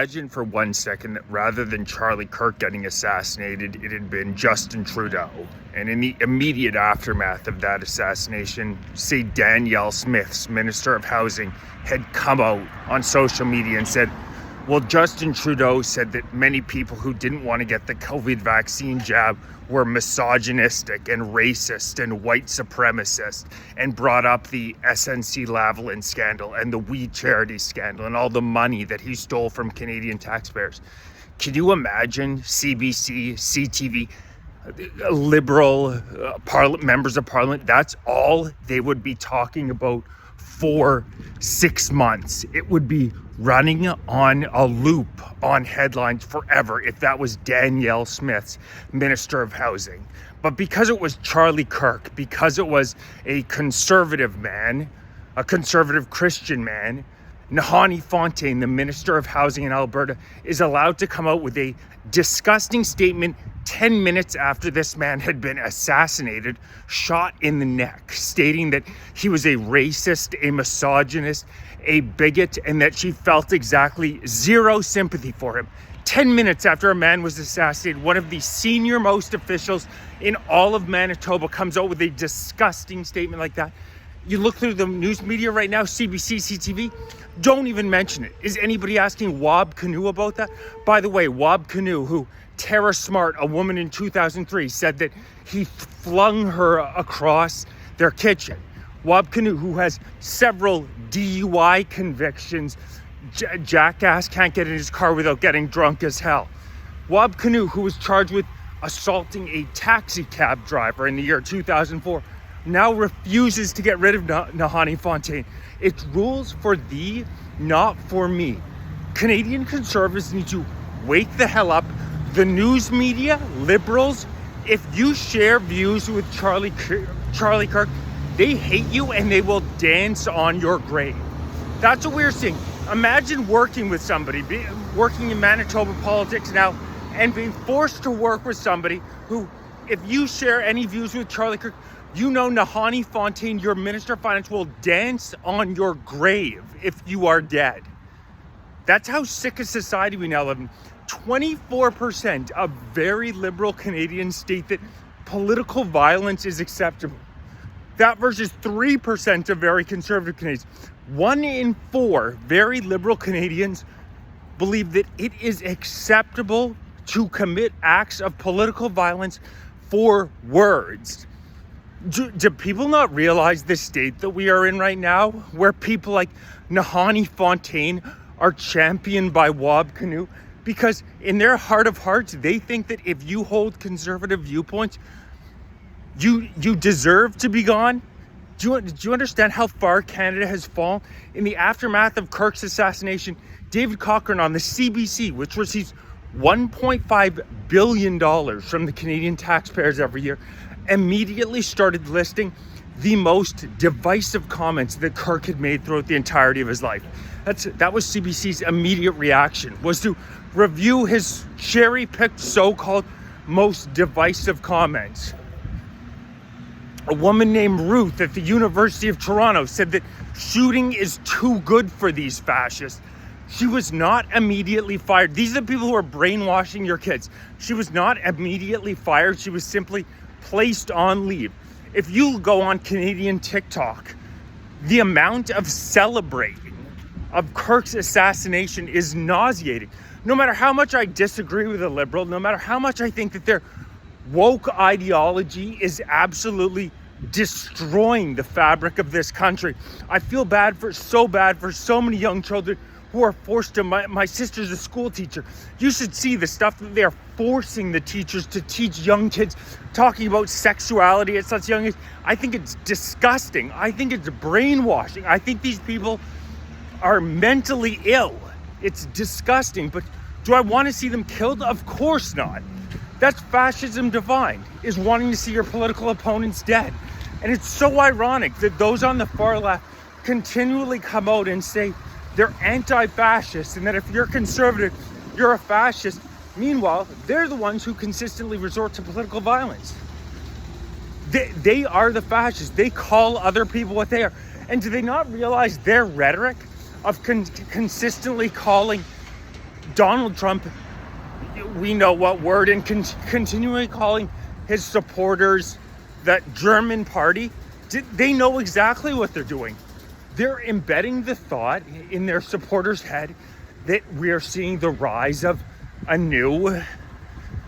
Imagine for 1 second that rather than Charlie Kirk getting assassinated, it had been Justin Trudeau. And in the immediate aftermath of that assassination, say Danielle Smith's Minister of Housing had come out on social media and said, well, Justin Trudeau said that many people who didn't want to get the COVID vaccine jab were misogynistic and racist and white supremacist, and brought up the SNC-Lavalin scandal and the We Charity scandal and all the money that he stole from Canadian taxpayers. Can you imagine CBC, CTV, Liberal members of Parliament? That's all they would be talking about for 6 months. It would be running on a loop on headlines forever if that was Danielle Smith's Minister of Housing. But because it was Charlie Kirk, because it was a conservative man, a conservative Christian man, Nahanni Fontaine, the Minister of Housing in Alberta, is allowed to come out with a disgusting statement 10 minutes after this man had been assassinated, shot in the neck, stating that he was a racist, a misogynist, a bigot, and that she felt exactly zero sympathy for him. 10 minutes after a man was assassinated, one of the senior most officials in all of Manitoba comes out with a disgusting statement like that. You look through the news media right now, CBC, CTV, don't even mention it. Is anybody asking Wab Kinew about that? By the way, Wab Kinew, who Tara Smart, a woman in 2003, said that he flung her across their kitchen. Wab Kinew, who has several DUI convictions, jackass can't get in his car without getting drunk as hell. Wab Kinew, who was charged with assaulting a taxi cab driver in the year 2004, now refuses to get rid of Nahanni Fontaine. It's rules for thee, not for me. Canadian Conservatives need to wake the hell up. The news media, Liberals, if you share views with Charlie Kirk, they hate you and they will dance on your grave. That's what we're seeing. Imagine working with somebody, working in Manitoba politics now, and being forced to work with somebody who, if you share any views with Charlie Kirk, you know Nahanni Fontaine, your Minister of Finance, will dance on your grave if you are dead. That's how sick a society we now live in. 24% of very liberal Canadians state that political violence is acceptable. That versus 3% of very conservative Canadians. 1 in 4 very liberal Canadians believe that it is acceptable to commit acts of political violence for words. Do people not realize the state that we are in right now, where people like Nahanni Fontaine are championed by Wab Kinew? Because in their heart of hearts, they think that if you hold conservative viewpoints, you deserve to be gone. Do you understand how far Canada has fallen? In the aftermath of Kirk's assassination, David Cochrane on the CBC, which receives $1.5 billion from the Canadian taxpayers every year, immediately started listing the most divisive comments that Kirk had made throughout the entirety of his life. That was CBC's immediate reaction, was to review his cherry-picked so-called most divisive comments. A woman named Ruth at the University of Toronto said that shooting is too good for these fascists. She was not immediately fired. These are the people who are brainwashing your kids. She was not immediately fired. She was simply placed on leave. If you go on Canadian TikTok, the amount of celebrating of Kirk's assassination is nauseating. No matter how much I disagree with a Liberal, no matter how much I think that their woke ideology is absolutely destroying the fabric of this country, I feel so bad for so many young children who are forced to, my sister's a school teacher. You should see the stuff that they're forcing the teachers to teach young kids, talking about sexuality at such young age. I think it's disgusting. I think it's brainwashing. I think these people are mentally ill. It's disgusting, but do I want to see them killed? Of course not. That's fascism defined, is wanting to see your political opponents dead. And it's so ironic that those on the far left continually come out and say they're anti-fascist, and that if you're conservative, you're a fascist. Meanwhile, they're the ones who consistently resort to political violence. They are the fascists. They call other people what they are. And do they not realize their rhetoric of consistently calling Donald Trump, we know what word, and continually calling his supporters that German party, they know exactly what they're doing. They're embedding the thought in their supporters' head that we're seeing the rise of a new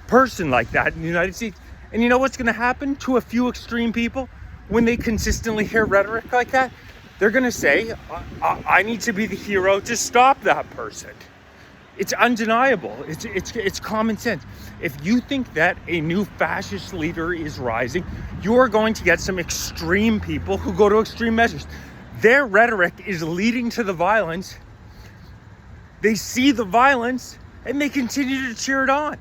person like that in the United States. And you know what's going to happen to a few extreme people when they consistently hear rhetoric like that? They're going to say, I need to be the hero to stop that person. It's undeniable. It's common sense. If you think that a new fascist leader is rising, you are going to get some extreme people who go to extreme measures. Their rhetoric is leading to the violence. They see the violence and they continue to cheer it on.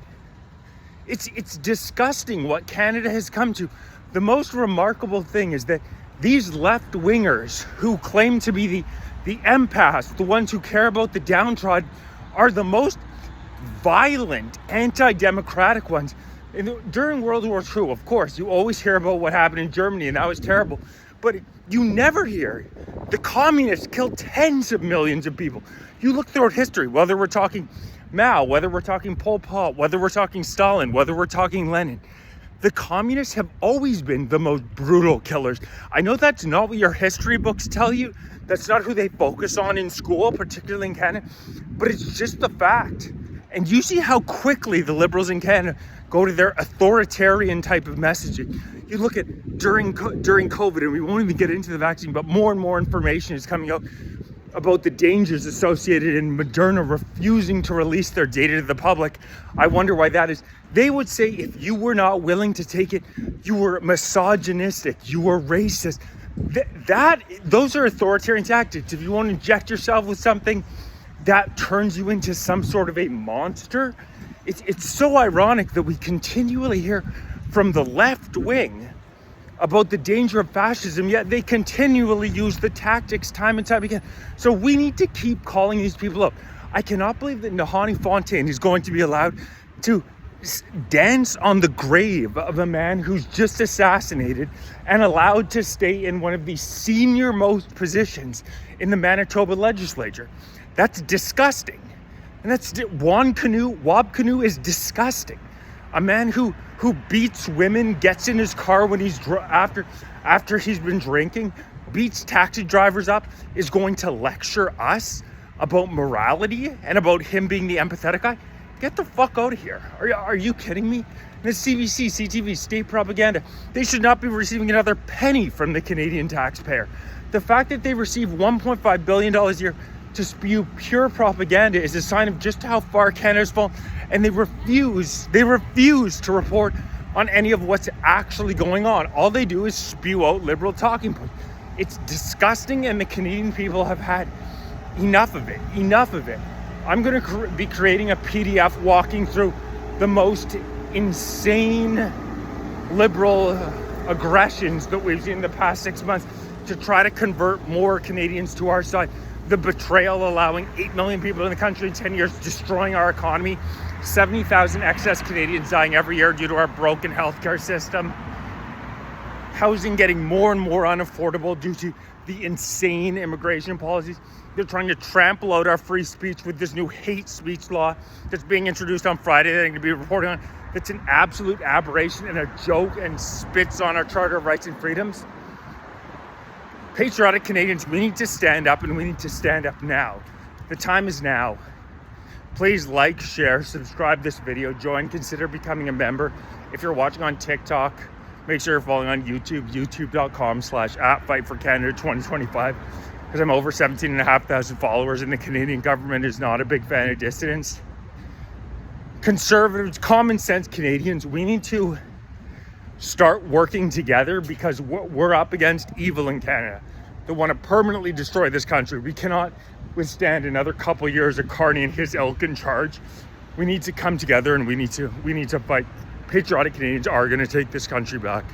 It's disgusting what Canada has come to. The most remarkable thing is that these left-wingers who claim to be the empaths, the ones who care about the downtrodden, are the most violent, anti-democratic ones. During World War II, of course, you always hear about what happened in Germany, and that was terrible. But you never hear the communists killed tens of millions of people. You look throughout history, whether we're talking Mao, whether we're talking Pol Pot, whether we're talking Stalin, whether we're talking Lenin, the communists have always been the most brutal killers. I know that's not what your history books tell you. That's not who they focus on in school, particularly in Canada. But it's just the fact. And you see how quickly the Liberals in Canada go to their authoritarian type of messaging. You look at during COVID, and we won't even get into the vaccine, but more and more information is coming out about the dangers associated in Moderna refusing to release their data to the public. I wonder why that is. They would say if you were not willing to take it, you were misogynistic, you were racist. Those are authoritarian tactics. If you want to inject yourself with something that turns you into some sort of a monster, it's so ironic that we continually hear from the left wing about the danger of fascism, yet they continually use the tactics time and time again. So we need to keep calling these people up. I cannot believe that Nahanni Fontaine is going to be allowed to dance on the grave of a man who's just assassinated and allowed to stay in one of the senior most positions in the Manitoba legislature. That's disgusting. And that's Wab Kinew is disgusting. A man who beats women, gets in his car when he's after he's been drinking, beats taxi drivers up, is going to lecture us about morality and about him being the empathetic guy. Get the fuck out of here. Are you kidding me? And the CBC, CTV, state propaganda, they should not be receiving another penny from the Canadian taxpayer. The fact that they receive $1.5 billion a year to spew pure propaganda is a sign of just how far Canada's fallen. And they refuse to report on any of what's actually going on. All they do is spew out liberal talking points. It's disgusting, and the Canadian people have had enough of it. I'm going to be creating a PDF walking through the most insane liberal aggressions that we've seen in the past 6 months to try to convert more Canadians to our side. The betrayal, allowing 8 million people in the country in 10 years, destroying our economy, 70,000 excess Canadians dying every year due to our broken healthcare system, housing getting more and more unaffordable due to the insane immigration policies. They're trying to trample out our free speech with this new hate speech law that's being introduced on Friday that I'm going to be reporting on. It's an absolute aberration and a joke and spits on our Charter of Rights and Freedoms. Patriotic Canadians, we need to stand up, and we need to stand up now. The time is now. Please like, share, subscribe this video, join, consider becoming a member. If you're watching on TikTok, make sure you're following on YouTube, youtube.com/@FightForCanada2025, because I'm over 17,500 followers, and the Canadian government is not a big fan of dissidents. Conservatives, common sense Canadians, we need to start working together, because we're up against evil in Canada that want to permanently destroy this country. We cannot withstand another couple years of Carney and his ilk in charge. We need to come together, and we need to fight. Patriotic Canadians are going to take this country back.